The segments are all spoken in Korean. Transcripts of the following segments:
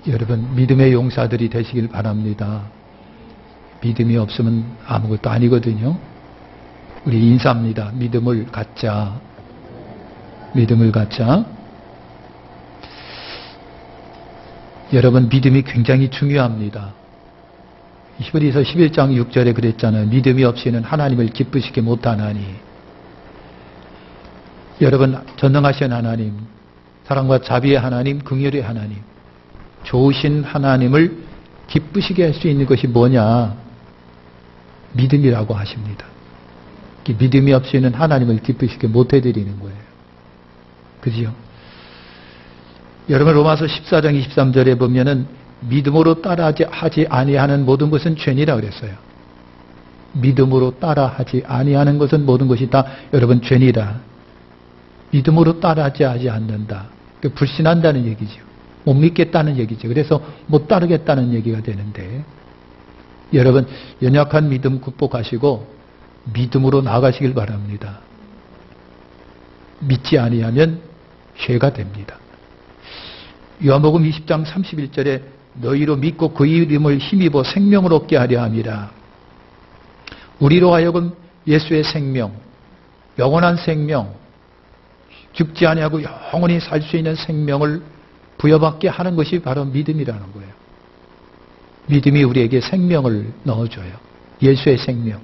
여러분 믿음의 용사들이 되시길 바랍니다. 믿음이 없으면 아무것도 아니거든요. 우리 인사합니다. 믿음을 갖자. 믿음을 갖자. 여러분 믿음이 굉장히 중요합니다. 히브리서 11장 6절에 그랬잖아요. 믿음이 없이는 하나님을 기쁘시게 못하나니. 여러분 전능하신 하나님, 사랑과 자비의 하나님, 긍휼의 하나님, 좋으신 하나님을 기쁘시게 할 수 있는 것이 뭐냐? 믿음이라고 하십니다. 믿음이 없이는 하나님을 기쁘시게 못 해드리는 거예요. 그죠? 여러분 로마서 14장 23절에 보면은 믿음으로 따라하지 아니하는 모든 것은 죄니라 그랬어요. 믿음으로 따라하지 아니하는 것은 모든 것이 다 여러분 죄니라. 믿음으로 따라하지 않는다. 불신한다는 얘기죠. 못 믿겠다는 얘기죠. 그래서 못 따르겠다는 얘기가 되는데 여러분 연약한 믿음 극복하시고 믿음으로 나가시길 바랍니다. 믿지 아니하면 죄가 됩니다. 요한복음 20장 31절에 너희로 믿고 그 이름을 힘입어 생명을 얻게 하려 함이라. 우리로 하여금 예수의 생명, 영원한 생명, 죽지 아니하고 영원히 살 수 있는 생명을 부여받게 하는 것이 바로 믿음이라는 거예요. 믿음이 우리에게 생명을 넣어줘요. 예수의 생명.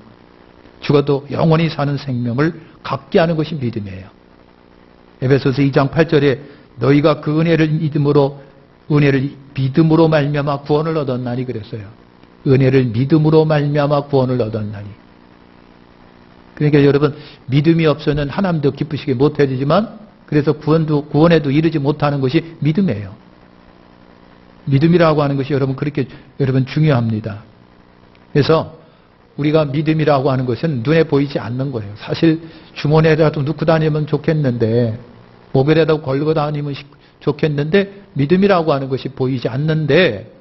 죽어도 영원히 사는 생명을 갖게 하는 것이 믿음이에요. 에베소서 2장 8절에 너희가 그 은혜를 믿음으로 말미암아 구원을 얻었나니 그랬어요. 은혜를 믿음으로 말미암아 구원을 얻었나니. 그러니까 여러분 믿음이 없어는 하나님도 기쁘시게 못해지지만 그래서 구원에도 이르지 못하는 것이 믿음이에요. 믿음이라고 하는 것이 여러분 그렇게 여러분 중요합니다. 그래서 우리가 믿음이라고 하는 것은 눈에 보이지 않는 거예요. 사실 주머니에라도 넣고 다니면 좋겠는데 목에라도 걸고 다니면 좋겠는데 믿음이라고 하는 것이 보이지 않는데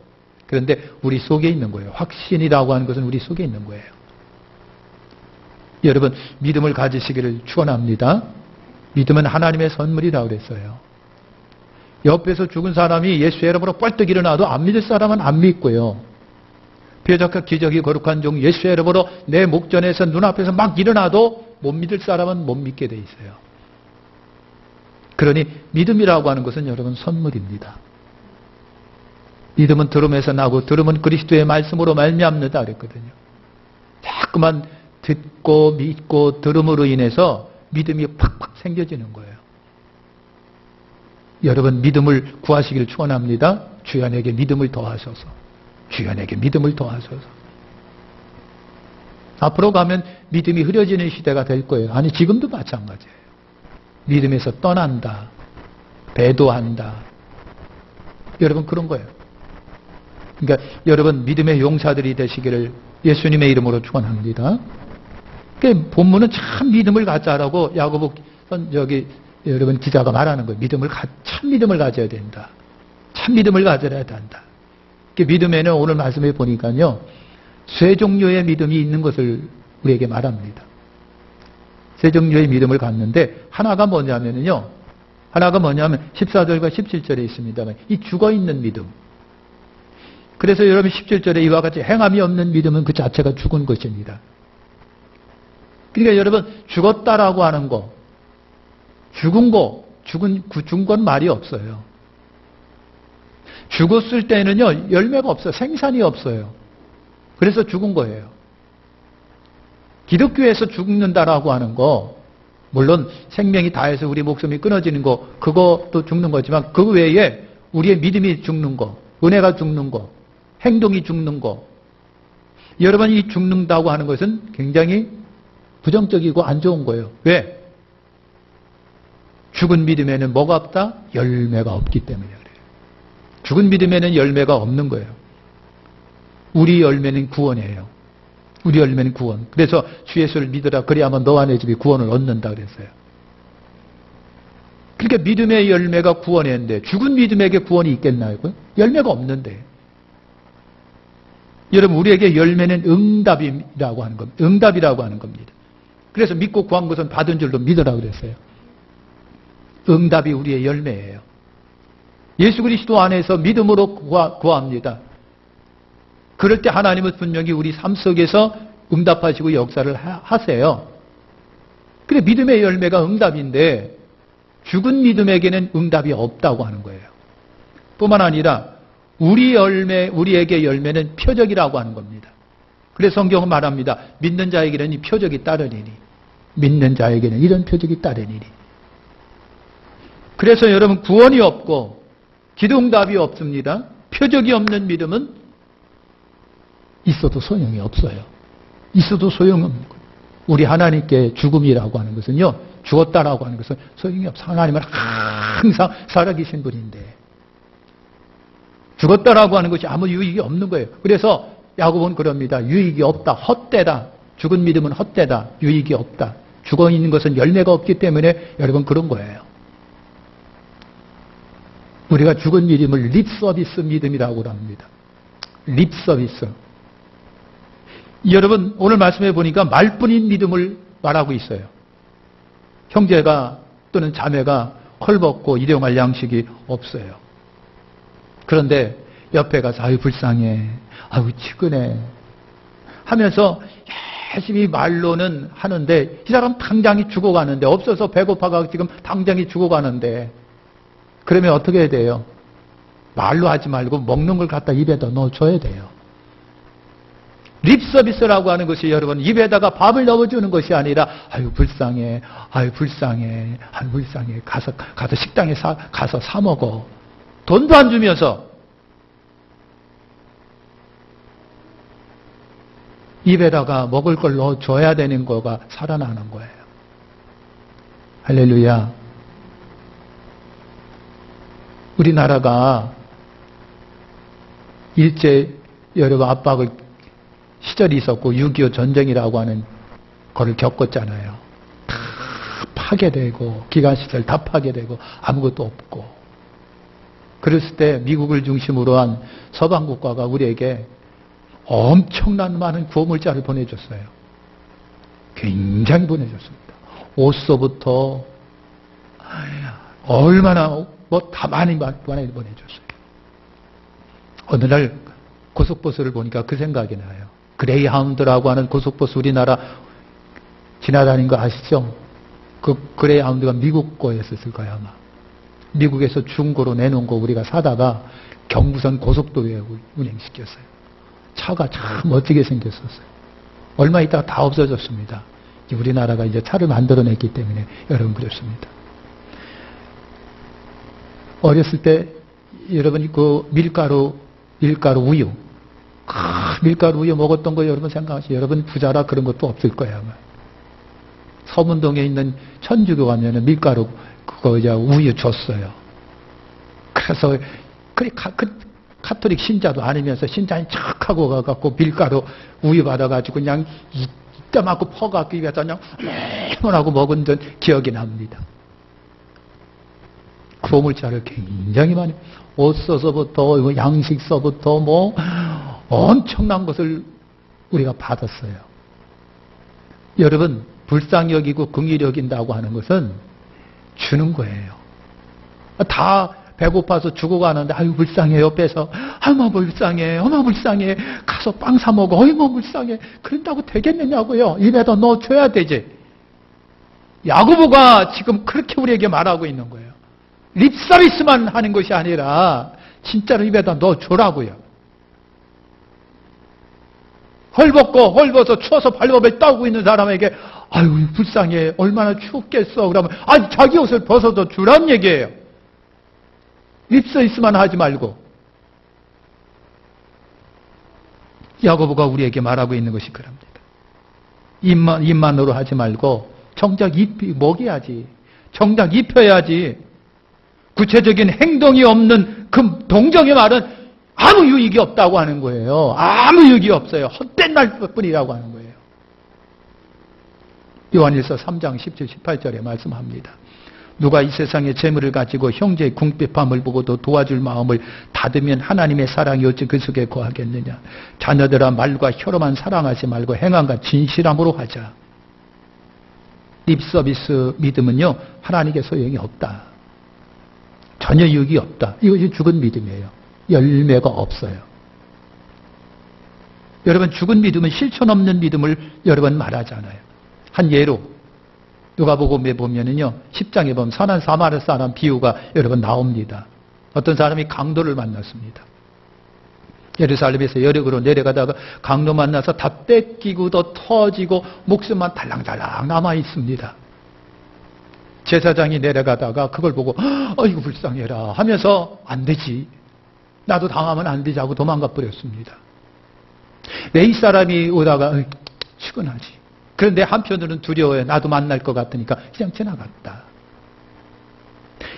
그런데 우리 속에 있는 거예요. 확신이라고 하는 것은 우리 속에 있는 거예요. 여러분 믿음을 가지시기를 축원합니다. 믿음은 하나님의 선물이라고 그랬어요. 옆에서 죽은 사람이 예수의 이름으로 뻘떡 일어나도 안 믿을 사람은 안 믿고요. 표적과 기적이 거룩한 종 예수의 이름으로 내 목전에서 눈앞에서 막 일어나도 못 믿을 사람은 못 믿게 돼 있어요. 그러니 믿음이라고 하는 것은 여러분 선물입니다. 믿음은 들음에서 나고 들음은 그리스도의 말씀으로 말미암는다 그랬거든요. 자꾸만 듣고 믿고 들음으로 인해서 믿음이 팍팍 생겨지는 거예요. 여러분 믿음을 구하시기를 축원합니다. 주연에게 믿음을 더하소서. 주연에게 믿음을 더하소서. 앞으로 가면 믿음이 흐려지는 시대가 될 거예요. 아니 지금도 마찬가지예요. 믿음에서 떠난다. 배도한다. 여러분 그런 거예요. 그러니까 여러분 믿음의 용사들이 되시기를 예수님의 이름으로 축원합니다. 그러니까 본문은 참 믿음을 갖자라고 야고보 여러분 기자가 말하는 거예요. 참 믿음을 가져야 된다. 참 믿음을 가져야 된다. 믿음에는 오늘 말씀해 보니까요. 세 종류의 믿음이 있는 것을 우리에게 말합니다. 세 종류의 믿음을 갖는데 하나가 뭐냐면 14절과 17절에 있습니다. 이 죽어있는 믿음. 그래서 여러분 17절에 이와 같이 행함이 없는 믿음은 그 자체가 죽은 것입니다. 그러니까 여러분 죽었다라고 하는 거, 죽은 건 말이 없어요. 죽었을 때는요 열매가 없어요. 생산이 없어요. 그래서 죽은 거예요. 기독교에서 죽는다라고 하는 거, 물론 생명이 다해서 우리 목숨이 끊어지는 거, 그것도 죽는 거지만 그 외에 우리의 믿음이 죽는 거, 은혜가 죽는 거, 행동이 죽는 거, 여러분 이 죽는다고 하는 것은 굉장히 부정적이고 안 좋은 거예요. 왜? 죽은 믿음에는 뭐가 없다? 열매가 없기 때문에 그래요. 죽은 믿음에는 열매가 없는 거예요. 우리 열매는 구원이에요. 우리 열매는 구원. 그래서 주 예수를 믿으라 그래야만 너와 내 집이 구원을 얻는다 그랬어요. 그러니까 믿음의 열매가 구원인데 죽은 믿음에게 구원이 있겠나요? 열매가 없는데. 여러분 우리에게 열매는 응답이라고 하는 겁니다. 응답이라고 하는 겁니다. 그래서 믿고 구한 것은 받은 줄로 믿으라 그랬어요. 응답이 우리의 열매예요. 예수 그리스도 안에서 믿음으로 구합니다. 그럴 때 하나님은 분명히 우리 삶 속에서 응답하시고 역사를 하세요. 근데 믿음의 열매가 응답인데 죽은 믿음에게는 응답이 없다고 하는 거예요. 뿐만 아니라 우리에게 열매는 표적이라고 하는 겁니다. 그래서 성경은 말합니다. 믿는 자에게는 이 표적이 따르리니. 믿는 자에게는 이런 표적이 따르리니. 그래서 여러분 구원이 없고 기도응답이 없습니다. 표적이 없는 믿음은 있어도 소용이 없어요. 있어도 소용없는 거예요. 우리 하나님께 죽음이라고 하는 것은요. 죽었다라고 하는 것은 소용이 없어요. 하나님은 항상 살아계신 분인데 죽었다라고 하는 것이 아무 유익이 없는 거예요. 그래서 야고보는 그럽니다. 유익이 없다. 헛되다. 죽은 믿음은 헛되다. 유익이 없다. 죽어있는 것은 열매가 없기 때문에 여러분 그런 거예요. 우리가 죽은 믿음을 립서비스 믿음이라고 합니다. 립서비스. 여러분 오늘 말씀해 보니까 말뿐인 믿음을 말하고 있어요. 형제가 또는 자매가 헐벗고 일용할 양식이 없어요. 그런데 옆에 가서 아유 불쌍해, 아유 치근해 하면서 열심히 말로는 하는데 이 사람 당장이 죽어가는데 없어서 배고파가 지금 당장이 죽어가는데 그러면 어떻게 해야 돼요? 말로 하지 말고 먹는 걸 갖다 입에다 넣어줘야 돼요. 립서비스라고 하는 것이 여러분 입에다가 밥을 넣어주는 것이 아니라 아유 불쌍해, 아유 불쌍해, 아유 불쌍해 가서 식당에 가서 사 먹어. 돈도 안 주면서 입에다가 먹을 걸 넣어줘야 되는 거가 살아나는 거예요. 할렐루야. 우리나라가 일제 여러분 압박을 시절이 있었고 6.25 전쟁이라고 하는 거를 겪었잖아요. 다 파괴되고 기관시설 다 파괴되고 아무것도 없고 그랬을 때 미국을 중심으로 한 서방 국가가 우리에게 엄청난 많은 구호물자를 보내줬어요. 굉장히 보내줬습니다. 옷서부터 얼마나 다 많이 보내줬어요. 어느 날 고속버스를 보니까 그 생각이 나요. 그레이하운드라고 하는 고속버스 우리나라 지나다닌 거 아시죠? 그 그레이하운드가 미국 거였을 거예요 아마. 미국에서 중고로 내놓은 거 우리가 사다가 경부선 고속도로에 운행시켰어요. 차가 참 멋지게 생겼었어요. 얼마 있다가 다 없어졌습니다. 우리나라가 이제 차를 만들어냈기 때문에 여러분 그렇습니다. 어렸을 때 여러분이 그 밀가루 우유 밀가루 우유 먹었던 거 여러분 생각하시죠? 여러분 부자라 그런 것도 없을 거예요 아마. 서문동에 있는 천주교 가면은 밀가루 그거 이제 우유 줬어요. 그래서 카톨릭 신자도 아니면서 신자인 척하고 가갖고 밀가루 우유 받아가지고 그냥 이따만큼 퍼갖고 입에다 그냥 레몬하고 먹은 전 기억이 납니다. 구호물자를 굉장히 많이 옷서서부터 양식서부터 뭐 엄청난 것을 우리가 받았어요. 여러분 불쌍히 여기고 긍휼히 여긴다고 하는 것은 주는 거예요. 다 배고파서 죽어가는데 아유 불쌍해 옆에서 아유 불쌍해 어머 불쌍해 가서 빵 사 먹어 어이 뭐 불쌍해 그런다고 되겠느냐고요. 입에다 넣어줘야 되지. 야고보가 지금 그렇게 우리에게 말하고 있는 거예요. 립서비스만 하는 것이 아니라 진짜로 입에다 넣어줘라고요. 헐벗어 추워서 발버둥 떠고 있는 사람에게 아유 불쌍해 얼마나 춥겠어 그러면 아니 자기 옷을 벗어도 주란 얘기예요. 립서비스만 하지 말고. 야고보가 우리에게 말하고 있는 것이 그럽니다. 입만으로 하지 말고 정작 먹여야지. 정작 입혀야지. 구체적인 행동이 없는 그 동정의 말은 아무 유익이 없다고 하는 거예요. 아무 유익이 없어요. 헛된 말뿐이라고 하는 거예요. 요한일서 3장 17, 18절에 말씀합니다. 누가 이 세상의 재물을 가지고 형제의 궁핍함을 보고도 도와줄 마음을 닫으면 하나님의 사랑이 어찌 그 속에 거하겠느냐. 자녀들아 말과 혀로만 사랑하지 말고 행함과 진실함으로 하자. 립서비스 믿음은요 하나님께 소용이 없다. 전혀 유익이 없다. 이것이 죽은 믿음이에요. 열매가 없어요. 여러분, 죽은 믿음은 실천 없는 믿음을 여러 번 말하잖아요. 한 예로 누가복음에 보면은요, 10장에 보면 선한 사마리아 사람 비유가 여러 번 나옵니다. 어떤 사람이 강도를 만났습니다. 예루살렘에서 여력으로 내려가다가 강도 만나서 다 뺏기고 더 터지고 목숨만 달랑달랑 남아 있습니다. 제사장이 내려가다가 그걸 보고 아이고 불쌍해라 하면서 안 되지, 나도 당하면 안 되지 하고 도망가 버렸습니다. 왜 이 사람이 오다가 측은하지. 그런데 한편으로는 두려워요. 나도 만날 것 같으니까 그냥 지나갔다.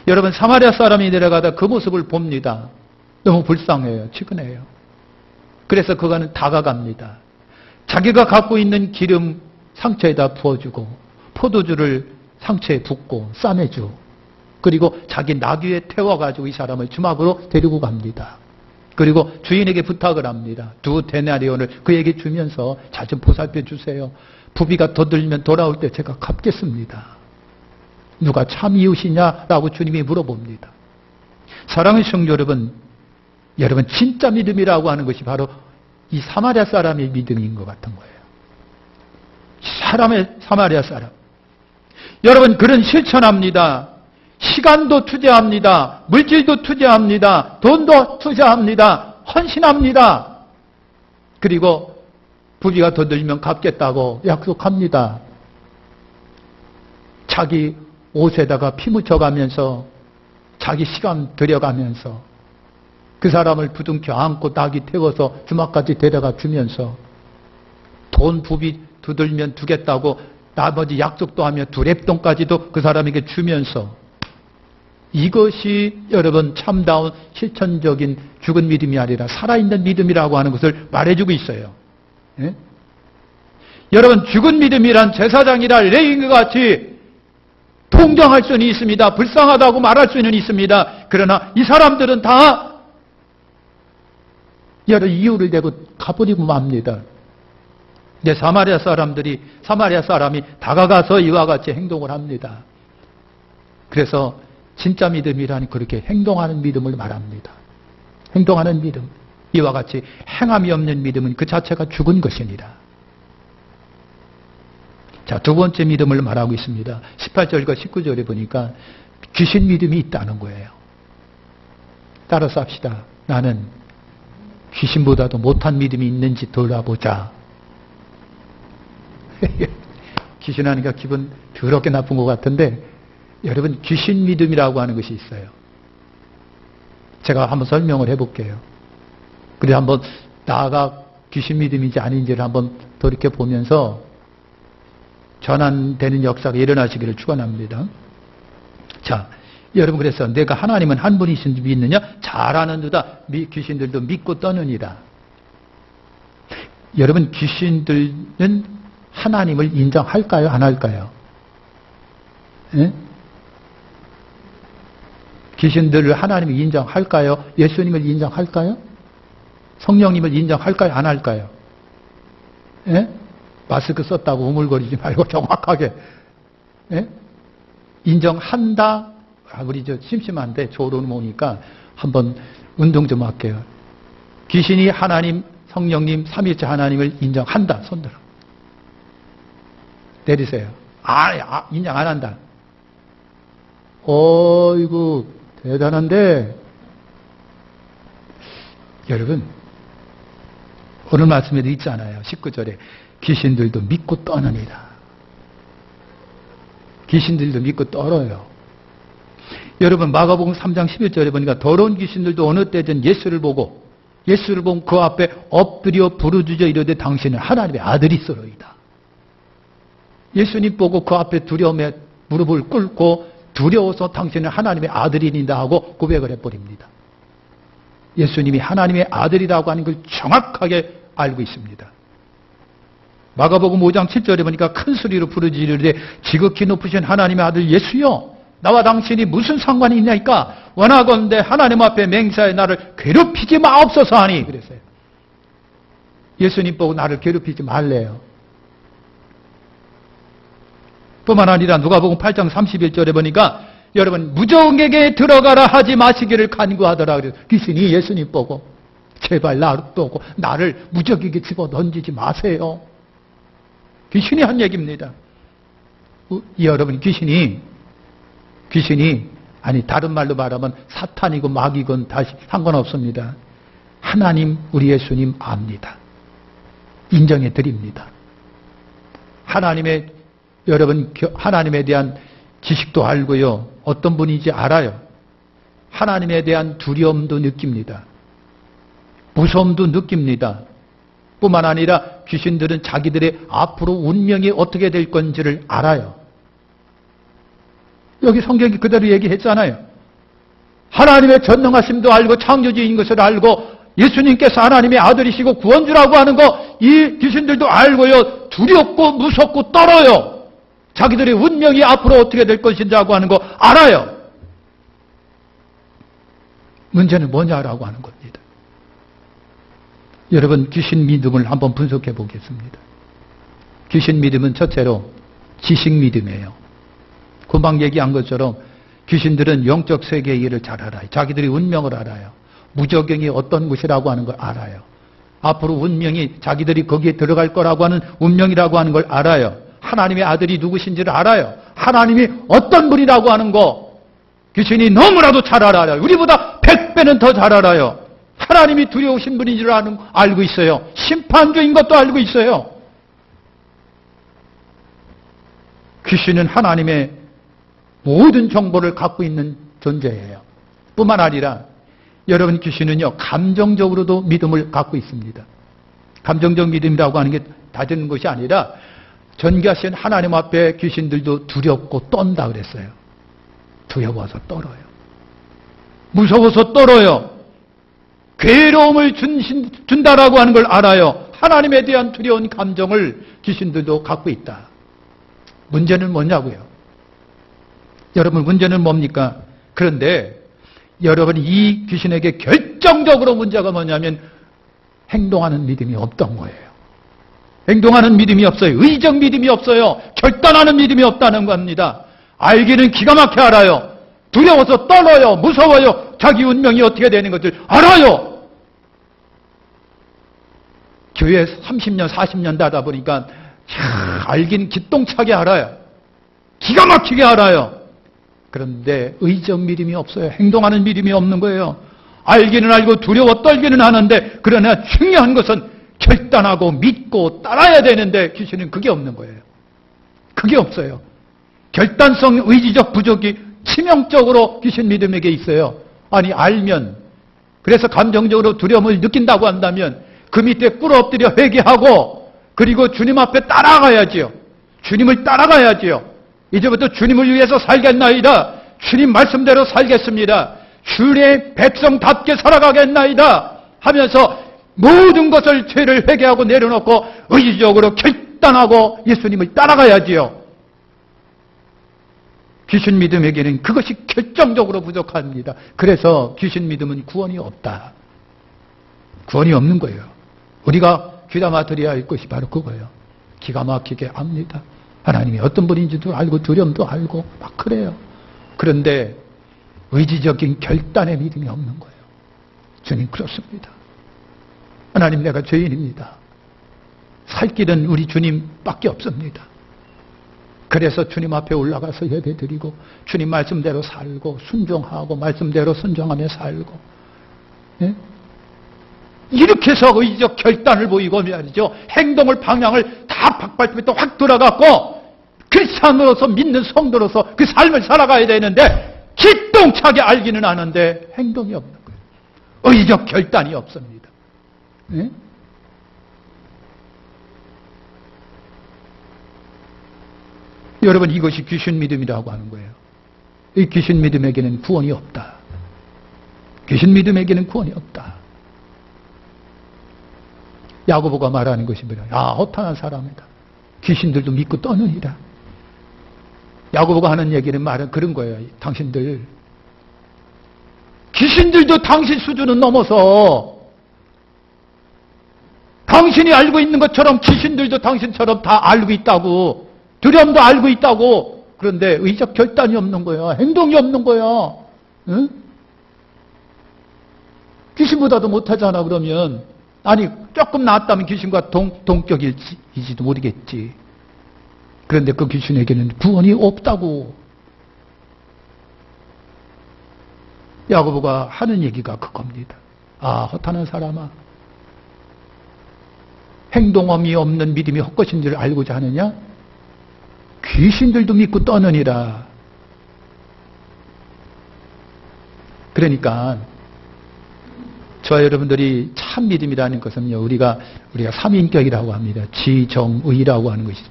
여러분, 사마리아 사람이 내려가다 그 모습을 봅니다. 너무 불쌍해요. 측은해요. 그래서 그거는 다가갑니다. 자기가 갖고 있는 기름 상처에다 부어주고 포도주를 상처에 붓고 싸매줘. 그리고 자기 나귀에 태워가지고 이 사람을 주막으로 데리고 갑니다. 그리고 주인에게 부탁을 합니다. 2데나리온을 그에게 주면서 잘 좀 보살펴 주세요. 부비가 더 들면 돌아올 때 제가 갚겠습니다. 누가 참 이웃이냐라고 주님이 물어봅니다. 사랑하는 성도 여러분, 진짜 믿음이라고 하는 것이 바로 이 사마리아 사람의 믿음인 것 같은 거예요. 사마리아 사람. 여러분, 그런 실천합니다. 시간도 투자합니다. 물질도 투자합니다. 돈도 투자합니다. 헌신합니다. 그리고 부비가 더 들면 갚겠다고 약속합니다. 자기 옷에다가 피 묻혀가면서 자기 시간 들여가면서 그 사람을 부둥켜 안고 낙이 태워서 주막까지 데려가 주면서 돈 부비 두들면 두겠다고 나머지 약속도 하며 두랩돈까지도 그 사람에게 주면서, 이것이 여러분 참다운 실천적인 죽은 믿음이 아니라 살아있는 믿음이라고 하는 것을 말해주고 있어요. 예? 여러분, 죽은 믿음이란 제사장이라 레위인과 같이 통정할 수는 있습니다. 불쌍하다고 말할 수는 있습니다. 그러나 이 사람들은 다 여러 이유를 대고 가버리고 맙니다. 근데 사마리아 사람이 다가가서 이와 같이 행동을 합니다. 그래서 진짜 믿음이란 그렇게 행동하는 믿음을 말합니다. 행동하는 믿음. 이와 같이 행함이 없는 믿음은 그 자체가 죽은 것입니다. 자, 두 번째 믿음을 말하고 있습니다. 18절과 19절에 보니까 귀신 믿음이 있다는 거예요. 따라서 합시다. 나는 귀신보다도 못한 믿음이 있는지 돌아보자. 귀신 하니까 기분 더럽게 나쁜 것 같은데, 여러분, 귀신 믿음이라고 하는 것이 있어요. 제가 한번 설명을 해볼게요. 그래, 한번 나가 귀신 믿음인지 아닌지를 한번 돌이켜보면서 전환되는 역사가 일어나시기를 축원합니다. 자, 여러분, 그래서 내가 하나님은 한 분이신지 믿느냐? 잘 아는도다 귀신들도 믿고 떠느니라. 여러분, 귀신들은 하나님을 인정할까요? 안 할까요? 예? 귀신들을 하나님을 인정할까요? 예수님을 인정할까요? 성령님을 인정할까요? 안 할까요? 예? 마스크 썼다고 우물거리지 말고 정확하게. 예? 인정한다? 우리 심심한데 조론 오니까 한번 운동 좀 할게요. 귀신이 하나님, 성령님, 삼위일체 하나님을 인정한다. 손들어. 내리세요. 인정 안 한다. 어이구, 대단한데. 여러분, 오늘 말씀에도 있잖아요. 19절에 귀신들도 믿고 떠느니라. 귀신들도 믿고 떨어요. 여러분, 마가복음 3장 11절에 보니까 더러운 귀신들도 어느 때든 예수를 보고 그 앞에 엎드려 부르짖어 이르되 당신은 하나님의 아들이시로이다. 예수님 보고 그 앞에 두려움에 무릎을 꿇고 두려워서 당신은 하나님의 아들이니다 하고 고백을 해버립니다. 예수님이 하나님의 아들이라고 하는 걸 정확하게 알고 있습니다. 마가복음 5장 7절에 보니까 큰 소리로 부르짖으되 지극히 높으신 하나님의 아들 예수여, 나와 당신이 무슨 상관이 있나이까? 원하건대 하나님 앞에 맹세하여 나를 괴롭히지 마옵소서 하니. 그랬어요. 예수님 보고 나를 괴롭히지 말래요. 뿐만 아니라 누가복음 8장 31절에 보니까 여러분 무적에게 들어가라 하지 마시기를 간구하더라. 그래서 귀신이 예수님 보고 제발 나를 보고 나를 무적에게 집어던지지 마세요. 귀신이 한 얘기입니다. 여러분 귀신이 아니 다른 말로 말하면 사탄이고 마귀건 다시 상관없습니다. 하나님 우리 예수님 압니다. 인정해 드립니다. 여러분 하나님에 대한 지식도 알고요. 어떤 분인지 알아요. 하나님에 대한 두려움도 느낍니다. 무서움도 느낍니다. 뿐만 아니라 귀신들은 자기들의 앞으로 운명이 어떻게 될 건지를 알아요. 여기 성경이 그대로 얘기했잖아요. 하나님의 전능하심도 알고 창조주인 것을 알고 예수님께서 하나님의 아들이시고 구원주라고 하는 거 이 귀신들도 알고요. 두렵고 무섭고 떨어요. 자기들의 운명이 앞으로 어떻게 될 것인지라고 하는 거 알아요. 문제는 뭐냐라고 하는 겁니다. 여러분 귀신 믿음을 한번 분석해 보겠습니다. 귀신 믿음은 첫째로 지식 믿음이에요. 금방 얘기한 것처럼 귀신들은 영적 세계의 일을 잘 알아요. 자기들이 운명을 알아요. 무적경이 어떤 것이라고 하는 걸 알아요. 앞으로 운명이 자기들이 거기에 들어갈 거라고 하는 운명이라고 하는 걸 알아요. 하나님의 아들이 누구신지를 알아요. 하나님이 어떤 분이라고 하는 거 귀신이 너무나도 잘 알아요. 우리보다 100배는 더 잘 알아요. 하나님이 두려우신 분인 줄 알고 있어요. 심판주인 것도 알고 있어요. 귀신은 하나님의 모든 정보를 갖고 있는 존재예요. 뿐만 아니라 여러분 귀신은요 감정적으로도 믿음을 갖고 있습니다. 감정적 믿음이라고 하는 게 다른 것이 아니라 전기하신 하나님 앞에 귀신들도 두렵고 떤다 그랬어요. 두려워서 떨어요. 무서워서 떨어요. 괴로움을 준다라고 하는 걸 알아요. 하나님에 대한 두려운 감정을 귀신들도 갖고 있다. 문제는 뭐냐고요? 여러분 문제는 뭡니까? 그런데 여러분이 이 귀신에게 결정적으로 문제가 뭐냐면 행동하는 믿음이 없던 거예요. 행동하는 믿음이 없어요. 의적 믿음이 없어요. 결단하는 믿음이 없다는 겁니다. 알기는 기가 막혀 알아요. 두려워서 떨어요. 무서워요. 자기 운명이 어떻게 되는 것을 알아요. 교회 30년, 40년 다다 보니까 알긴 기똥차게 알아요. 기가 막히게 알아요. 그런데 의적 믿음이 없어요. 행동하는 믿음이 없는 거예요. 알기는 알고 두려워 떨기는 하는데 그러나 중요한 것은 결단하고 믿고 따라야 되는데 귀신은 그게 없는 거예요. 그게 없어요. 결단성 의지적 부족이 치명적으로 귀신 믿음에게 있어요. 아니 알면 그래서 감정적으로 두려움을 느낀다고 한다면 그 밑에 꿇어엎드려 회개하고 그리고 주님 앞에 따라가야지요. 주님을 따라가야지요. 이제부터 주님을 위해서 살겠나이다. 주님 말씀대로 살겠습니다. 주의 백성답게 살아가겠나이다 하면서 모든 것을 죄를 회개하고 내려놓고 의지적으로 결단하고 예수님을 따라가야지요. 귀신 믿음에게는 그것이 결정적으로 부족합니다. 그래서 귀신 믿음은 구원이 없다. 구원이 없는 거예요. 우리가 귀담아 드려야 할 것이 바로 그거예요. 기가 막히게 압니다. 하나님이 어떤 분인지도 알고 두려움도 알고 막 그래요. 그런데 의지적인 결단의 믿음이 없는 거예요. 주님 그렇습니다. 하나님 내가 죄인입니다. 살 길은 우리 주님밖에 없습니다. 그래서 주님 앞에 올라가서 예배드리고 주님 말씀대로 살고 순종하고 말씀대로 순종하며 살고 예? 이렇게 해서 의지적 결단을 보이고 말이죠. 행동을 방향을 다 박발표부터 확 돌아갔고 크리스찬으로서 믿는 성도로서 그 삶을 살아가야 되는데 기똥차게 알기는 아는데 행동이 없는 거예요. 의지적 결단이 없습니다. 예? 여러분 이것이 귀신 믿음이라고 하는 거예요. 이 귀신 믿음에게는 구원이 없다. 귀신 믿음에게는 구원이 없다. 야고보가 말하는 것이 뭐냐? 야 허탄한 사람이다. 귀신들도 믿고 떠느니라. 야고보가 하는 얘기는 말은 그런 거예요. 당신들 귀신들도 당신 수준은 넘어서 당신이 알고 있는 것처럼 귀신들도 당신처럼 다 알고 있다고 두려움도 알고 있다고 그런데 의적 결단이 없는 거야. 행동이 없는 거야. 응? 귀신보다도 못하잖아, 그러면. 아니, 조금 나았다면 귀신과 동격일지도 모르겠지. 그런데 그 귀신에게는 구원이 없다고. 야고보가 하는 얘기가 그겁니다. 아, 허탄한 사람아. 행동함이 없는 믿음이 헛것인 줄 알고자 하느냐? 귀신들도 믿고 떠느니라. 그러니까 저와 여러분들이 참 믿음이라는 것은요, 우리가 삼인격이라고 합니다. 지정의라고 하는 것이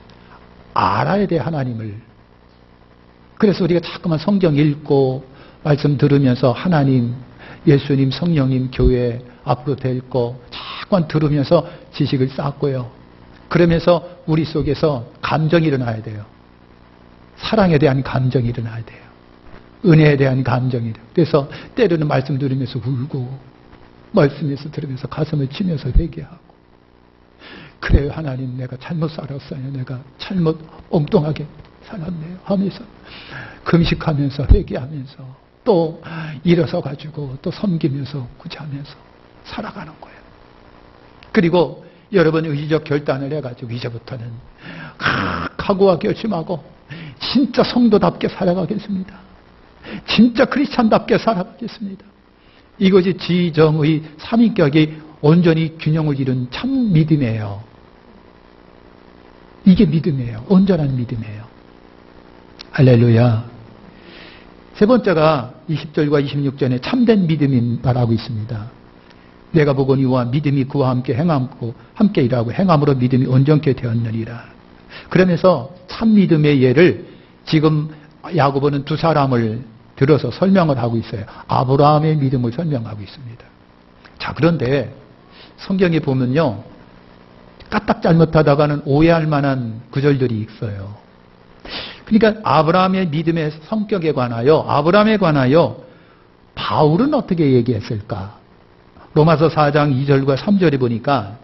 알아야 돼, 하나님을. 그래서 우리가 자꾸만 성경 읽고 말씀 들으면서 하나님, 예수님, 성령님, 교회 앞으로 될 거 자꾸만 들으면서 지식을 쌓고요. 그러면서 우리 속에서 감정이 일어나야 돼요. 사랑에 대한 감정이 일어나야 돼요. 은혜에 대한 감정이. 그래서 때로는 말씀 들으면서 울고, 말씀에서 들으면서 가슴을 치면서 회개하고, 그래요, 하나님, 내가 잘못 살았어요. 내가 잘못 엉뚱하게 살았네요 하면서 금식하면서 회개하면서 또 일어서 가지고 또 섬기면서 구제하면서 살아가는 거예요. 그리고 여러분 의지적 결단을 해가지고 이제부터는 각오와 결심하고 진짜 성도답게 살아가겠습니다. 진짜 크리스찬답게 살아가겠습니다. 이것이 지정의 삼인격이 온전히 균형을 이룬 참 믿음이에요. 이게 믿음이에요. 온전한 믿음이에요. 할렐루야. 세 번째가 20절과 26절에 참된 믿음이 말하고 있습니다. 내가 보거니와 믿음이 그와 함께 행함고 함께 일하고 행함으로 믿음이 온전케 되었느니라. 그러면서 참 믿음의 예를 지금 야고보는 두 사람을 들어서 설명을 하고 있어요. 아브라함의 믿음을 설명하고 있습니다. 자, 그런데 성경에 보면요, 까딱 잘못하다가는 오해할 만한 구절들이 있어요. 그러니까 아브라함의 믿음의 성격에 관하여, 아브라함에 관하여 바울은 어떻게 얘기했을까? 로마서 4장 2절과 3절에 보니까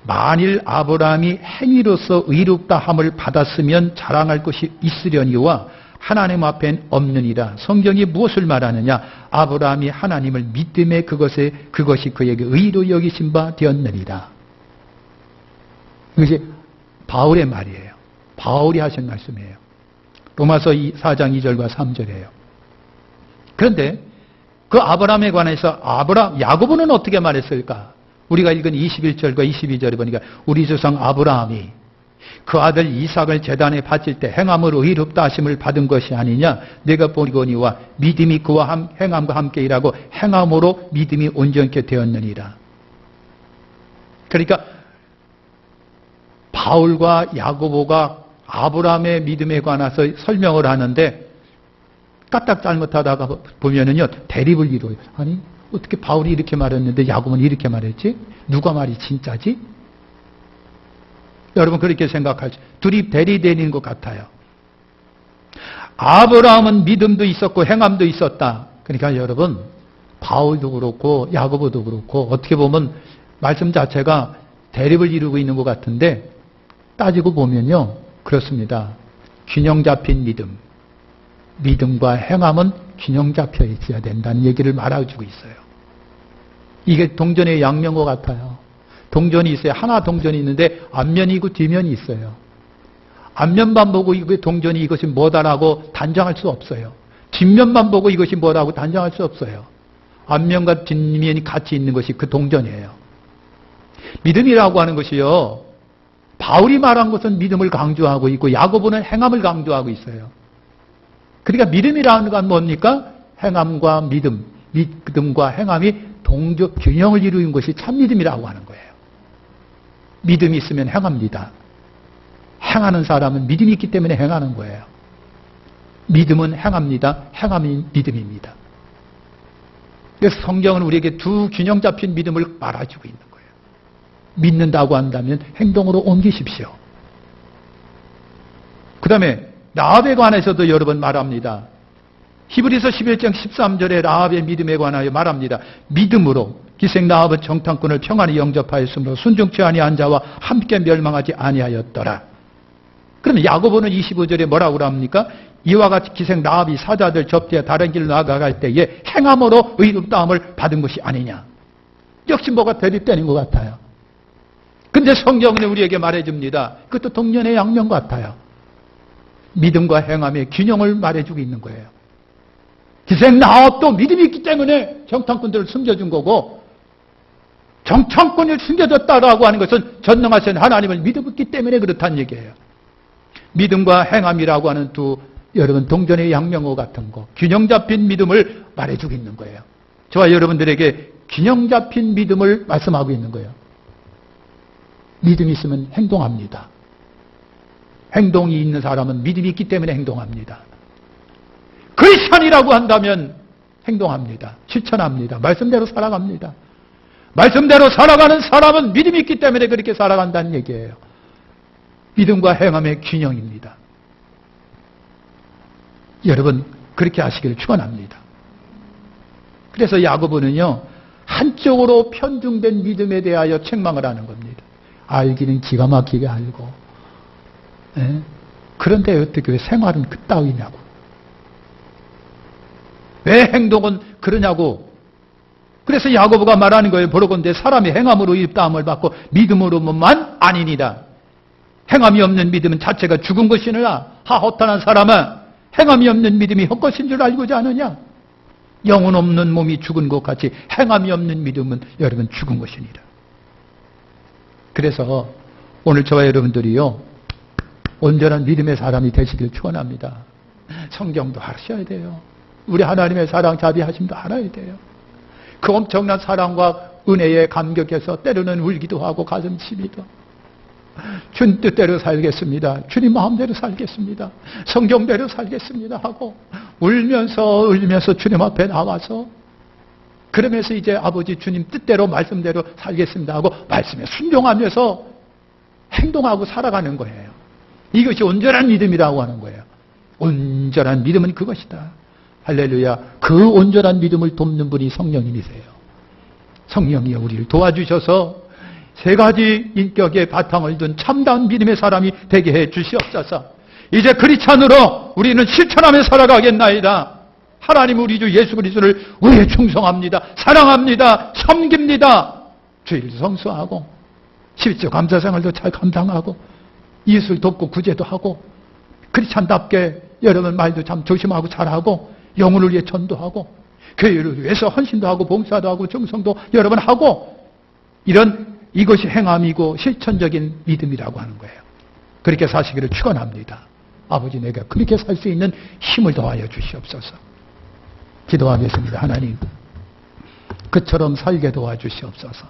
만일 아브라함이 행위로서 의롭다 함을 받았으면 자랑할 것이 있으려니와 하나님 앞엔 없느니라. 성경이 무엇을 말하느냐? 아브라함이 하나님을 믿음에 그것이 그에게 의로 여기신 바 되었느니라. 이것이 바울의 말이에요. 바울이 하신 말씀이에요. 로마서 4장 2절과 3절이에요. 그런데 그 아브라함에 관해서 야고보는 어떻게 말했을까? 우리가 읽은 21절과 22절에 보니까 우리 조상 아브라함이 그 아들 이삭을 제단에 바칠 때 행함으로 의롭다 하심을 받은 것이 아니냐? 내가 보거니와 믿음이 그와 행함과 함께 일하고 행함으로 믿음이 온전케 되었느니라. 그러니까 바울과 야고보가 아브라함의 믿음에 관해서 설명을 하는데 까딱 잘못하다가 보면은요, 대립을 이루어요. 아니, 어떻게 바울이 이렇게 말했는데 야고보는 이렇게 말했지? 누가 말이 진짜지? 여러분 그렇게 생각하죠. 둘이 대립되는 것 같아요. 아브라함은 믿음도 있었고 행함도 있었다. 그러니까 여러분 바울도 그렇고 야고보도 그렇고 어떻게 보면 말씀 자체가 대립을 이루고 있는 것 같은데 따지고 보면요, 그렇습니다. 균형 잡힌 믿음과 행함은 균형 잡혀 있어야 된다는 얘기를 말해주고 있어요. 이게 동전의 양면과 같아요. 동전이 있어요. 하나 동전이 있는데 앞면이 있고 뒷면이 있어요. 앞면만 보고 이게 동전이 이것이 뭐다라고 단정할 수 없어요. 뒷면만 보고 이것이 뭐라고 단정할 수 없어요. 앞면과 뒷면이 같이 있는 것이 그 동전이에요. 믿음이라고 하는 것이요, 바울이 말한 것은 믿음을 강조하고 있고 야고보는 행함을 강조하고 있어요. 그러니까 믿음이라는 건 뭡니까? 행함과 믿음과 행함이 동적 균형을 이루는 것이 참 믿음이라고 하는 거예요. 믿음이 있으면 행합니다. 행하는 사람은 믿음이 있기 때문에 행하는 거예요. 믿음은 행합니다. 행함이 믿음입니다. 그래서 성경은 우리에게 두 균형 잡힌 믿음을 말해주고 있는 거예요. 믿는다고 한다면 행동으로 옮기십시오. 그 다음에 라합에 관해서도 여러 번 말합니다. 히브리서 11장 13절에 라합의 믿음에 관하여 말합니다. 믿음으로 기생 라합은 정탐꾼을 평안히 영접하였으므로 순종치 아니한 자와 함께 멸망하지 아니하였더라. 그러면 야고보는 25절에 뭐라고 합니까? 이와 같이 기생 라합이 사자들 접대에 다른 길로 나아갈 때에 행함으로 의롭다함을 받은 것이 아니냐. 역시 뭐가 대립되는 것 같아요. 근데 성경은 우리에게 말해줍니다. 그것도 동년의 양면 같아요. 믿음과 행함의 균형을 말해주고 있는 거예요. 기생 라합도 믿음이 있기 때문에 정탐꾼들을 숨겨준 거고, 정탐꾼을 숨겨줬다라고 하는 것은 전능하신 하나님을 믿었기 때문에 그렇다는 얘기예요. 믿음과 행함이라고 하는 두 여러분 동전의 양면호 같은 거, 균형 잡힌 믿음을 말해주고 있는 거예요. 저와 여러분들에게 균형 잡힌 믿음을 말씀하고 있는 거예요. 믿음이 있으면 행동합니다. 행동이 있는 사람은 믿음이 있기 때문에 행동합니다. 크리스천이라고 한다면 행동합니다. 실천합니다. 말씀대로 살아갑니다. 말씀대로 살아가는 사람은 믿음이 있기 때문에 그렇게 살아간다는 얘기예요. 믿음과 행함의 균형입니다. 여러분 그렇게 하시기를 축원합니다. 그래서 야고보는요, 한쪽으로 편중된 믿음에 대하여 책망을 하는 겁니다. 알기는 기가 막히게 알고, 그런데 어떻게 왜 생활은 그따위냐고, 왜 행동은 그러냐고. 그래서 야고보가 말하는 거예요. 보러건대 사람이 행함으로 입다함을 받고 믿음으로만 아니니라. 행함이 없는 믿음은 자체가 죽은 것이니라. 허탄한 사람은 행함이 없는 믿음이 헛것인 줄 알고자 하느냐. 영혼 없는 몸이 죽은 것 같이 행함이 없는 믿음은 여러분 죽은 것이니라. 그래서 오늘 저와 여러분들이요, 온전한 믿음의 사람이 되시길 축원합니다. 성경도 하셔야 돼요. 우리 하나님의 사랑 자비하심도 알아야 돼요. 그 엄청난 사랑과 은혜에 감격해서 때로는 울기도 하고 가슴 치미도, 주님 뜻대로 살겠습니다. 주님 마음대로 살겠습니다. 성경대로 살겠습니다 하고 울면서 주님 앞에 나와서, 그러면서 이제 아버지 주님 뜻대로 말씀대로 살겠습니다 하고 말씀에 순종하면서 행동하고 살아가는 거예요. 이것이 온전한 믿음이라고 하는 거예요. 온전한 믿음은 그것이다. 할렐루야. 그 온전한 믿음을 돕는 분이 성령님이세요. 성령이 우리를 도와주셔서 세 가지 인격의 바탕을 둔 참다운 믿음의 사람이 되게 해 주시옵소서. 이제 크리스찬으로 우리는 실천하며 살아가겠나이다. 하나님 우리 주 예수 그리스도를 의에 충성합니다. 사랑합니다. 섬깁니다. 주일 성수하고 11조 감사생활도 잘 감당하고 예수를 돕고 구제도 하고 크리스찬답게 여러분 말도 참 조심하고 잘하고 영혼을 위해 전도하고 교회를 위해서 헌신도 하고 봉사도 하고 정성도 여러분 하고, 이것이 행함이고 실천적인 믿음이라고 하는 거예요. 그렇게 사시기를 축원합니다. 아버지 내가 그렇게 살 수 있는 힘을 더하여 주시옵소서. 기도하겠습니다. 하나님 그처럼 살게 도와주시옵소서.